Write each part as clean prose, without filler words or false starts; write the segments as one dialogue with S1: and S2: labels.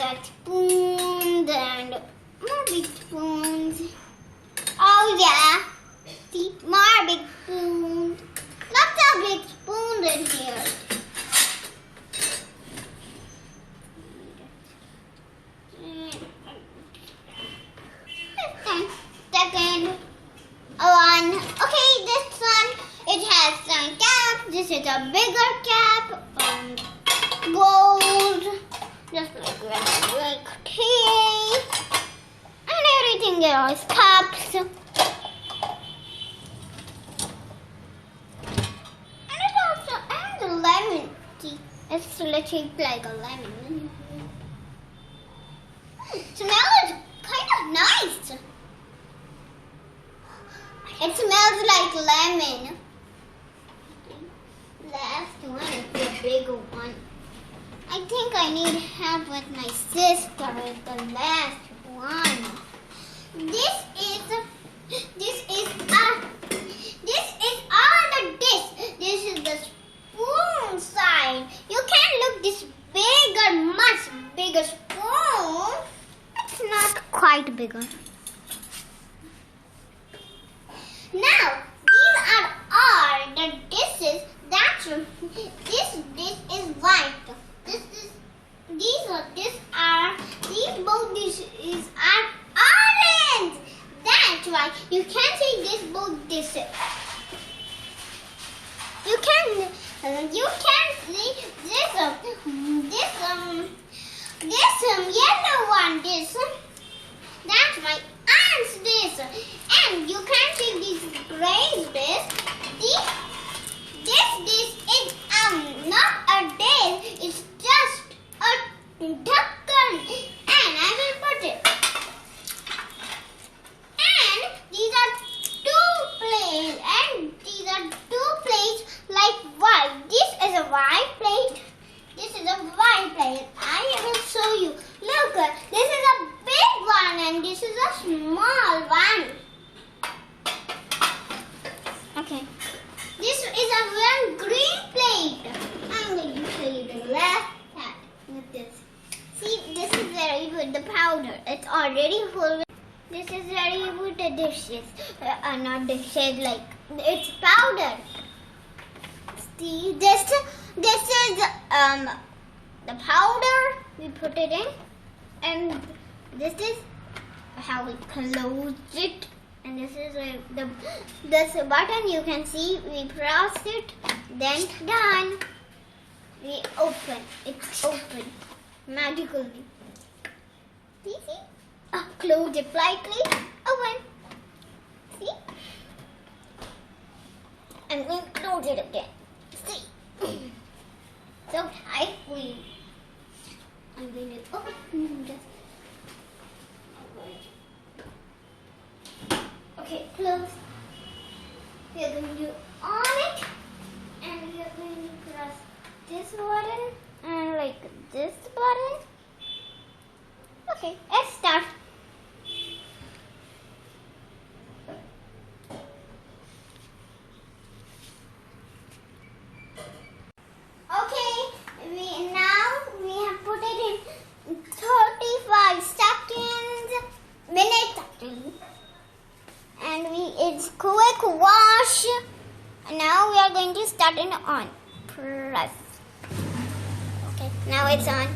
S1: got spoons and more big spoons. Oh yeah, see, more big spoons. Lots of big spoons in here. Second one. Okay, this one, it has some caps. This is a bigger cap. Gold. Just like tea. And everything else. Cups. And it also has a lemon tea. It's shaped like a lemon. Smells kind of nice. It smells like lemon. Last one is the bigger one. I think I need help with my sister with the last one. This is all the dish. This is the spoon side. You can't look this bigger, much bigger spoon. It's not quite bigger. Now, these are all the dishes. This dish is white. These both dishes are orange. That's why you can't see these both dishes. You can see this yellow one dish. That's my aunt's dish. And you can see this gray dish. This dish is not a dish. It's just a ढक्कन. And I will put it. And these are two plates. And these are two plates like white. This is a white plate. This is a white plate. I will show you. Look, this is a big one and this is a small one. Okay. This is a one green plate. I'm going to show you the last part with this. See, this is very good, the powder. It's already full. This is very good, the dishes. Not dishes, like, it's powder. See, this is the powder. We put it in. And this is how we close it. And this is this button, you can see, we press it, then done. We open, it's open, magically. See? Close it lightly, open. See? And we close it again. See? So tightly. I'm going to open this. Okay, close. We are going to on it and we are going to press this button and like this button. Okay, let's start. Okay, now we have put it in 35 seconds, minutes actually. And it's quick wash. And now we are going to start it on. Press. Okay, now it's on.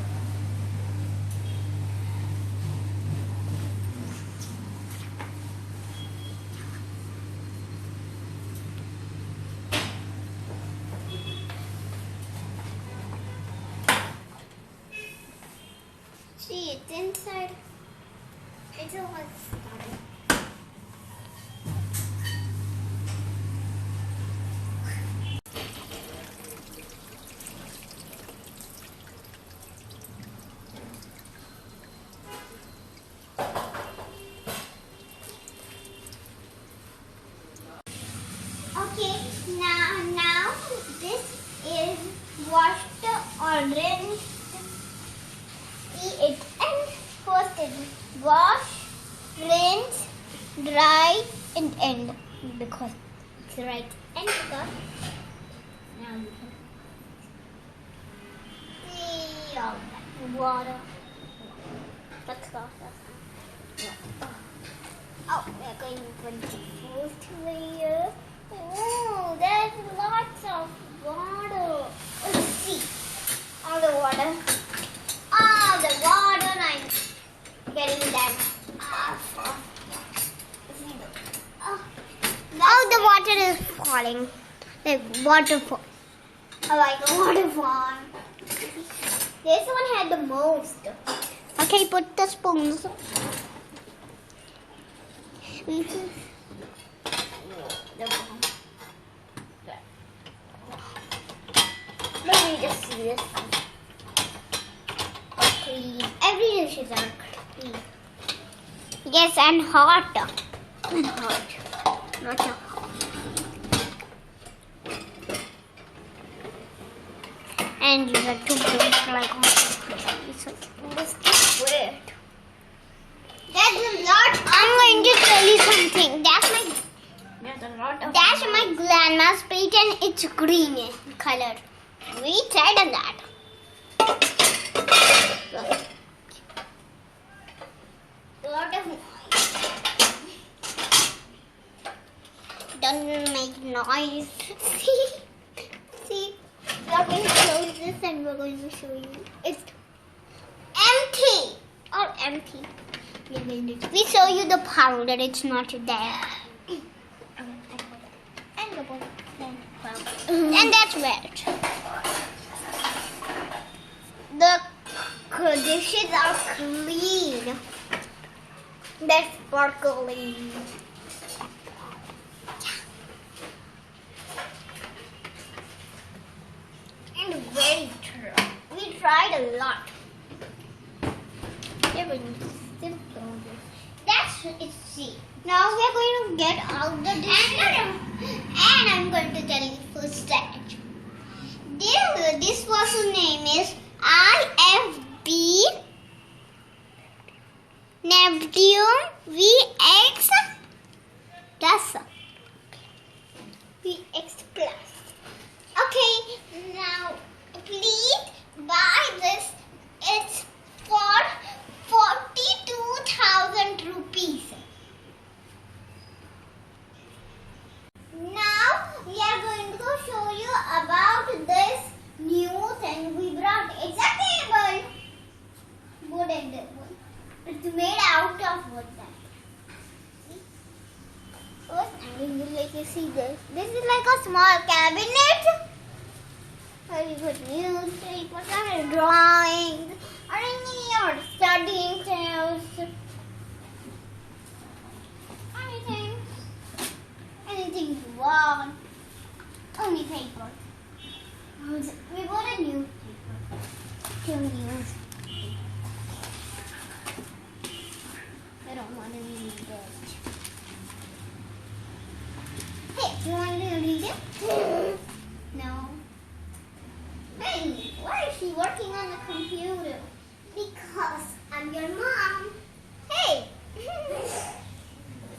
S1: See, it's inside. It's almost started. Okay, now this is washed or rinsed. See it and first it wash, rinse, dry and end because it's right and because now you can see all that water. Let's go. Oh, we're going for the first layer. Oh, there's lots of water. Let's see. All the water. I'm getting that off. Oh, the water is falling. Like waterfall. I like a waterfall. This one had the most. Okay, put the spoons. Let me just see this. Clean. Every dishes are clean. Yes, and hot. And hot. Not so hot. And you have to blink like this is weird. There's a lot. I'm going to tell you something. There's a lot of. That's my grandma's plate and it's green in color. We tried that. A lot of noise. Doesn't make noise. See. We're going to close this and we're going to show you. It's empty. All empty. We show you the powder. It's not there. And that's wet. The dishes are clean. They're sparkling. And very true. We tried a lot. That's it. See. Now we are going to get out the dishes. And I'm going to tell you first stage. This dishwasher name is IFB Neptune VX Plus. VX Plus. Okay, now please buy this. It's for 42,000 rupees. Now we are going to show you about this new thing we brought. It's a table. Wooden table. It's made out of wood. First, I'm going to let you see this. This is like a small cabinet. Where you put newspapers or drawings or any or studying tools. Anything you want. Only paper. We bought a newspaper. 2 news. I don't want to read it. Hey, you want to read it? No. Hey, why is she working on the computer? Because I'm your mom. Hey.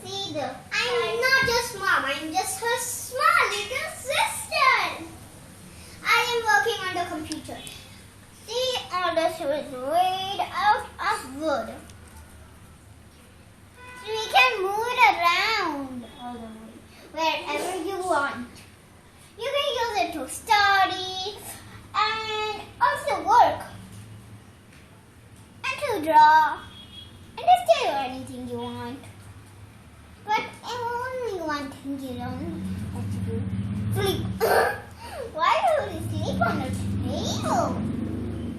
S1: See, I'm not just mom. I'm just her small little sister. I am working on the computer. See, all the show is made out of wood. So we can move it around all the way, wherever you want. You can use it to study and also work and to draw and just do anything you want. But only one thing you don't have to do. Sleep. Why do we sleep on the table?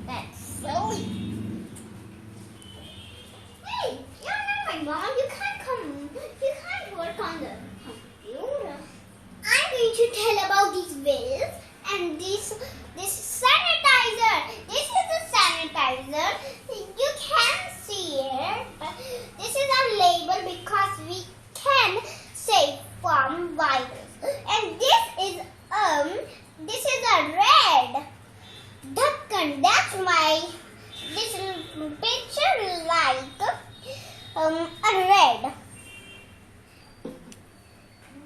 S1: That's silly. Hey, you're not my mom. You can't work on the computer. I'm going to tell about these wheels and this sanitizer. This is a sanitizer. You can see it. This is a label because we can save from virus. And this is a red duckon. That's this picture like a red.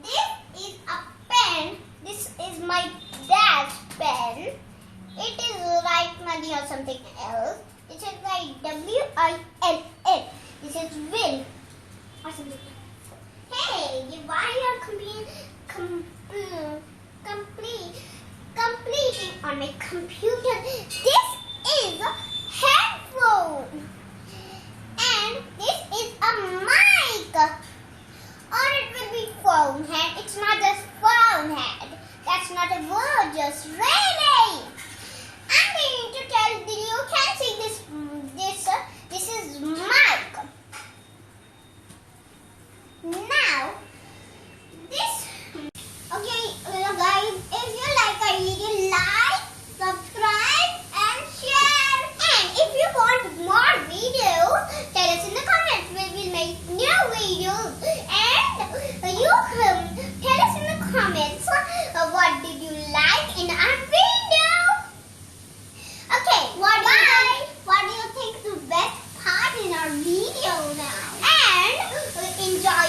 S1: This is a pen. This is my dad's pen. It is like money or something else. It is like W-I-L-L. This is will. Or something. Hey, why are completing on my computer? This is a headphone. And this is a mic. Or it will be phone head. It's not just phone head. That's not a word, just really. I'm going to tell you, you can see this is mic. Now, this, okay, guys, if you like our video, like, subscribe and share. And if you want more videos, tell us in the comments. We will make new videos. And you can tell us in the comments what did you like in our video. Okay, what do you think is the best part in our video now? And enjoy